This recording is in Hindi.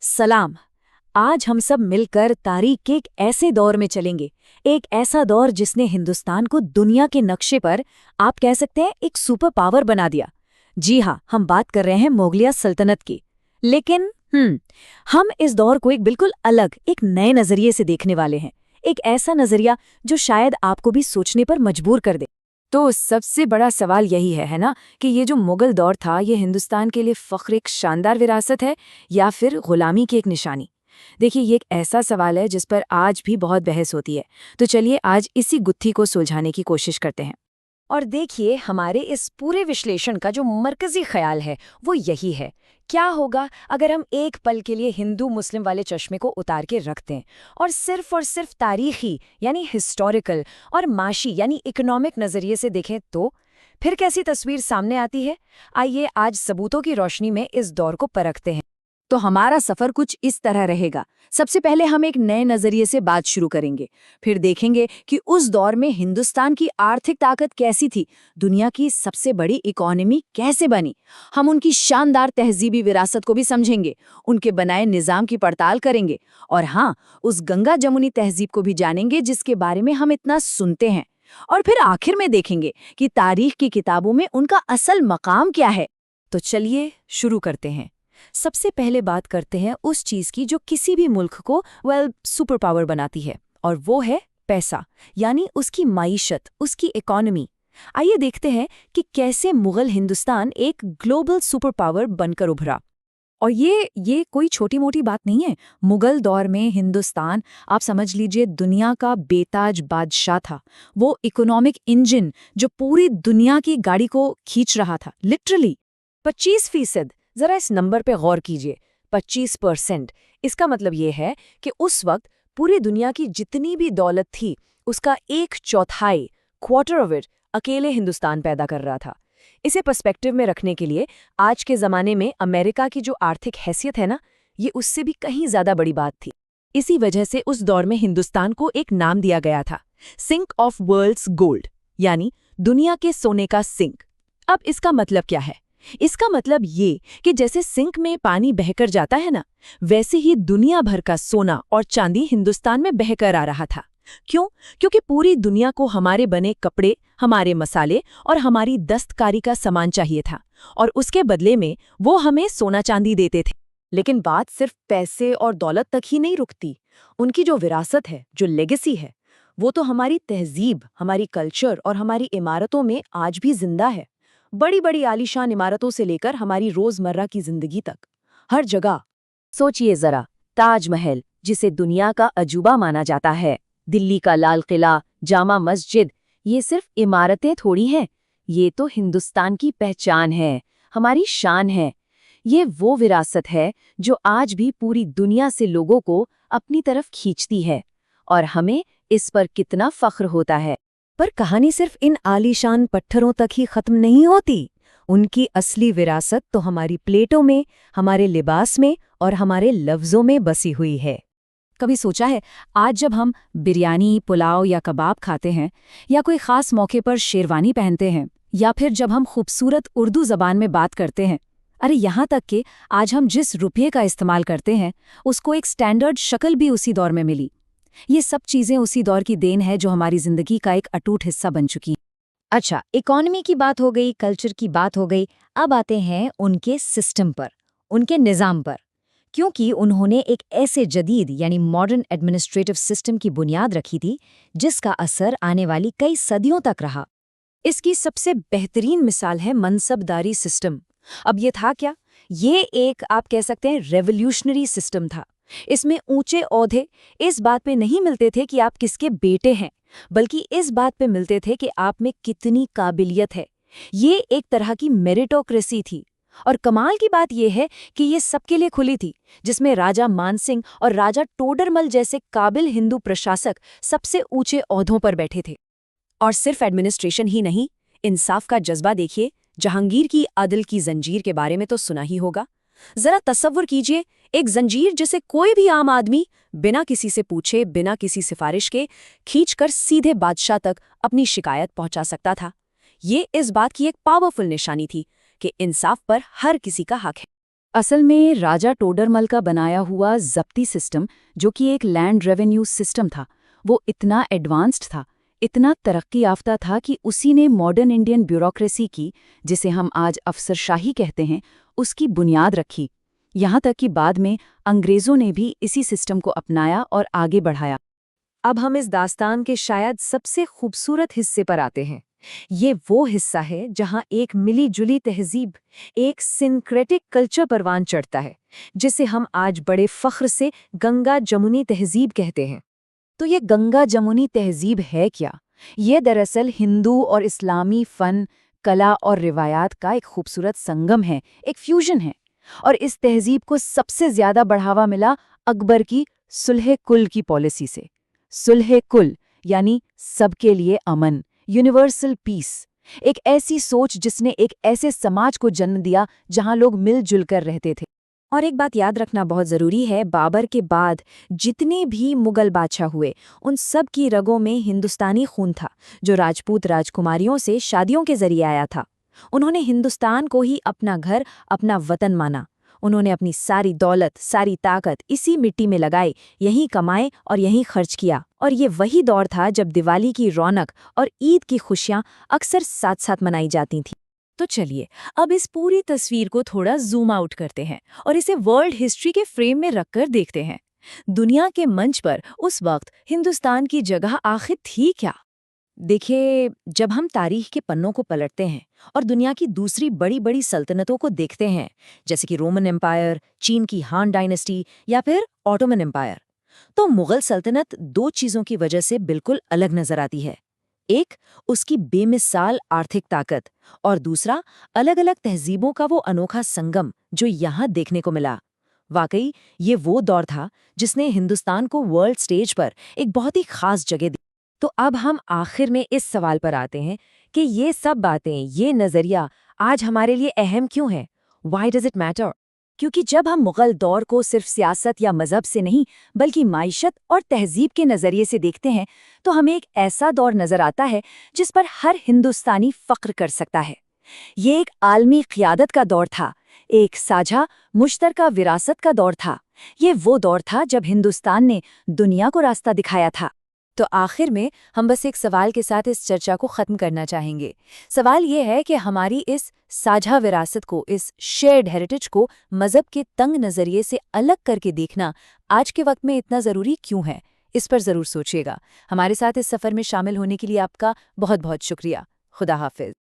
सलाम। आज हम सब मिलकर तारीख के एक ऐसे दौर में चलेंगे, एक ऐसा दौर जिसने हिंदुस्तान को दुनिया के नक्शे पर, आप कह सकते हैं, एक सुपर पावर बना दिया। जी हाँ, हम बात कर रहे हैं मुगलिया सल्तनत की। लेकिन हम इस दौर को एक बिल्कुल अलग, एक नए नजरिए से देखने वाले हैं। एक ऐसा नजरिया जो शायद आपको भी सोचने पर मजबूर कर दे। तो सबसे बड़ा सवाल यही है ना, कि ये जो मुगल दौर था, ये हिंदुस्तान के लिए फख्र, एक शानदार विरासत है या फिर गुलामी की एक निशानी। देखिए, ये एक ऐसा सवाल है जिस पर आज भी बहुत बहस होती है। तो चलिए आज इसी गुत्थी को सुलझाने की कोशिश करते हैं। और देखिए, हमारे इस पूरे विश्लेषण का जो मरकजी ख्याल है वो यही है। क्या होगा अगर हम एक पल के लिए हिंदू मुस्लिम वाले चश्मे को उतार के रख दें और सिर्फ तारीखी यानी हिस्टोरिकल और माशी यानी इकोनॉमिक नज़रिए से देखें, तो फिर कैसी तस्वीर सामने आती है? आइए आज सबूतों की रोशनी में इस दौर को परखते हैं। तो हमारा सफर कुछ इस तरह रहेगा। सबसे पहले हम एक नए नजरिए से बात शुरू करेंगे, फिर देखेंगे कि उस दौर में हिंदुस्तान की आर्थिक ताकत कैसी थी, दुनिया की सबसे बड़ी इकोनॉमी कैसे बनी। हम उनकी शानदार तहजीबी विरासत को भी समझेंगे, उनके बनाए निजाम की पड़ताल करेंगे, और हाँ, उस गंगा जमुनी तहजीब को भी जानेंगे जिसके बारे में हम इतना सुनते हैं। और फिर आखिर में देखेंगे कि तारीख की किताबों में उनका असल मकाम क्या है। तो चलिए शुरू करते हैं। सबसे पहले बात करते हैं उस चीज की जो किसी भी मुल्क को सुपर पावर बनाती है, और वो है पैसा, यानी उसकी माईशत, उसकी इकोनॉमी। आइए देखते हैं कि कैसे मुगल हिंदुस्तान एक ग्लोबल सुपर पावर बनकर उभरा। और ये कोई छोटी मोटी बात नहीं है। मुगल दौर में हिंदुस्तान, आप समझ लीजिए, दुनिया का बेताज बादशाह था। वो इकोनॉमिक इंजन जो पूरी दुनिया की गाड़ी को खींच रहा था, लिटरली। 25%, जरा इस नंबर पे गौर कीजिए, 25%। इसका मतलब ये है कि उस वक्त पूरी दुनिया की जितनी भी दौलत थी, उसका 1/4, क्वार्टर ऑफ इट, अकेले हिंदुस्तान पैदा कर रहा था। इसे पर्सपेक्टिव में रखने के लिए आज के ज़माने में अमेरिका की जो आर्थिक हैसियत है ना, ये उससे भी कहीं ज़्यादा बड़ी बात थी। इसी वजह से उस दौर में हिंदुस्तान को एक नाम दिया गया था, सिंक ऑफ वर्ल्ड्स गोल्ड, यानी दुनिया के सोने का सिंक। अब इसका मतलब क्या है? इसका मतलब ये कि जैसे सिंक में पानी बहकर जाता है ना, वैसे ही दुनिया भर का सोना और चांदी हिंदुस्तान में बहकर आ रहा था। क्यों? क्योंकि पूरी दुनिया को हमारे बने कपड़े, हमारे मसाले और हमारी दस्तकारी का सामान चाहिए था, और उसके बदले में वो हमें सोना चांदी देते थे। लेकिन बात सिर्फ पैसे और दौलत तक ही नहीं रुकती। उनकी जो विरासत है, जो लेगेसी है, वो तो हमारी तहजीब, हमारी कल्चर और हमारी इमारतों में आज भी जिंदा है। बड़ी बड़ी आलीशान इमारतों से लेकर हमारी रोजमर्रा की जिंदगी तक, हर जगह। सोचिए जरा, ताजमहल, जिसे दुनिया का अजूबा माना जाता है, दिल्ली का लाल किला, जामा मस्जिद, ये सिर्फ इमारतें थोड़ी हैं, ये तो हिंदुस्तान की पहचान है, हमारी शान है। ये वो विरासत है जो आज भी पूरी दुनिया से लोगों को अपनी तरफ खींचती है, और हमें इस पर कितना फख्र होता है। पर कहानी सिर्फ इन आलीशान पत्थरों तक ही खत्म नहीं होती। उनकी असली विरासत तो हमारी प्लेटों में, हमारे लिबास में और हमारे लफ्ज़ों में बसी हुई है। कभी सोचा है, आज जब हम बिरयानी, पुलाव या कबाब खाते हैं, या कोई ख़ास मौके पर शेरवानी पहनते हैं, या फिर जब हम खूबसूरत उर्दू ज़बान में बात करते हैं, अरे यहाँ तक कि आज हम जिस रुपये का इस्तेमाल करते हैं, उसको एक स्टैंडर्ड शक्ल भी उसी दौर में मिली। ये सब चीज़ें उसी दौर की देन है जो हमारी ज़िंदगी का एक अटूट हिस्सा बन चुकी हैं। अच्छा, इकोनॉमी की बात हो गई, कल्चर की बात हो गई, अब आते हैं उनके सिस्टम पर, उनके निज़ाम पर। क्योंकि उन्होंने एक ऐसे जदीद यानी मॉडर्न एडमिनिस्ट्रेटिव सिस्टम की बुनियाद रखी थी जिसका असर आने वाली कई सदियों तक रहा। इसकी सबसे बेहतरीन मिसाल है मनसबदारी सिस्टम। अब ये था क्या? ये एक, आप कह सकते हैं, रेवोल्यूशनरी सिस्टम था। इसमें ऊंचे ओहदे इस बात पे नहीं मिलते थे कि आप किसके बेटे हैं, बल्कि इस बात पे मिलते थे कि आप में कितनी काबिलियत है। ये एक तरह की मेरिटोक्रेसी थी। और कमाल की बात यह है कि ये सबके लिए खुली थी, जिसमें राजा मानसिंह और राजा टोडरमल जैसे काबिल हिंदू प्रशासक सबसे ऊंचे ओहदों पर बैठे थे। और सिर्फ एडमिनिस्ट्रेशन ही नहीं, इंसाफ का जज्बा देखिए। जहांगीर की आदिल की जंजीर के बारे में तो सुना ही होगा। जरा तसव्वुर कीजिए, एक जंजीर जिसे कोई भी आम आदमी बिना किसी से पूछे, बिना किसी सिफारिश के खींचकर सीधे बादशाह तक अपनी शिकायत पहुंचा सकता था। ये इस बात की एक पावरफुल निशानी थी कि इंसाफ पर हर किसी का हक है। असल में राजा टोडरमल का बनाया हुआ जब्ती सिस्टम, जो कि एक लैंड रेवेन्यू सिस्टम था, वो इतना एडवांस्ड था, इतना तरक्की याफ्ता था कि उसी ने मॉडर्न इंडियन ब्यूरोक्रेसी की, जिसे हम आज अफसरशाही कहते हैं, उसकी बुनियाद रखी। यहाँ तक कि बाद में अंग्रेज़ों ने भी इसी सिस्टम को अपनाया और आगे बढ़ाया। अब हम इस दास्तान के शायद सबसे खूबसूरत हिस्से पर आते हैं। ये वो हिस्सा है जहाँ एक मिली-जुली तहजीब, एक सिंक्रेटिक कल्चर परवान चढ़ता है, जिसे हम आज बड़े फ़ख्र से गंगा जमुनी तहजीब कहते हैं। तो ये गंगा जमुनी तहजीब है क्या? ये दरअसल हिंदू और इस्लामी फ़न, कला और रिवायात का एक खूबसूरत संगम है, एक फ्यूजन है। और इस तहजीब को सबसे ज़्यादा बढ़ावा मिला अकबर की सुलह कुल की पॉलिसी से। सुलह कुल यानी सबके लिए अमन, यूनिवर्सल पीस, एक ऐसी सोच जिसने एक ऐसे समाज को जन्म दिया जहां लोग मिलजुल कर रहते थे। और एक बात याद रखना बहुत ज़रूरी है, बाबर के बाद जितने भी मुगल बादशाह हुए, उन सब की रगों में हिंदुस्तानी खून था, जो राजपूत राजकुमारियों से शादियों के जरिए आया था। उन्होंने हिंदुस्तान को ही अपना घर, अपना वतन माना। उन्होंने अपनी सारी दौलत, सारी ताकत इसी मिट्टी में लगाई, यहीं कमाए और यहीं खर्च किया। और ये वही दौर था जब दिवाली की रौनक और ईद की खुशियां अक्सर साथ साथ मनाई जाती थीं। तो चलिए, अब इस पूरी तस्वीर को थोड़ा जूम आउट करते हैं और इसे वर्ल्ड हिस्ट्री के फ्रेम में रखकर देखते हैं। दुनिया के मंच पर उस वक्त हिंदुस्तान की जगह आखिर थी क्या? देखिए, जब हम तारीख के पन्नों को पलटते हैं और दुनिया की दूसरी बड़ी बड़ी सल्तनतों को देखते हैं, जैसे कि रोमन एम्पायर, चीन की हान डायनेस्टी या फिर ऑटोमन एम्पायर, तो मुगल सल्तनत दो चीज़ों की वजह से बिल्कुल अलग नजर आती है। एक, उसकी बेमिसाल आर्थिक ताकत, और दूसरा, अलग अलग तहजीबों का वो अनोखा संगम जो यहाँ देखने को मिला। वाकई ये वो दौर था जिसने हिंदुस्तान को वर्ल्ड स्टेज पर एक बहुत ही खास जगह दी। तो अब हम आखिर में इस सवाल पर आते हैं कि ये सब बातें, ये नज़रिया आज हमारे लिए अहम क्यों है? Why does it matter? क्योंकि जब हम मुगल दौर को सिर्फ सियासत या मजहब से नहीं, बल्कि माइशत और तहजीब के नज़रिए से देखते हैं, तो हमें एक ऐसा दौर नज़र आता है जिस पर हर हिंदुस्तानी फ़ख्र कर सकता है। ये एक आलमी क़ियादत का दौर था, एक साझा मुश्तरका विरासत का दौर था। ये वो दौर था जब हिंदुस्तान ने दुनिया को रास्ता दिखाया था। तो आखिर में हम बस एक सवाल के साथ इस चर्चा को ख़त्म करना चाहेंगे। सवाल ये है कि हमारी इस साझा विरासत को, इस शेयर्ड हेरिटेज को मज़हब के तंग नज़रिए से अलग करके देखना आज के वक्त में इतना ज़रूरी क्यों है? इस पर ज़रूर सोचिएगा। हमारे साथ इस सफ़र में शामिल होने के लिए आपका बहुत बहुत शुक्रिया। खुदा हाफिज़।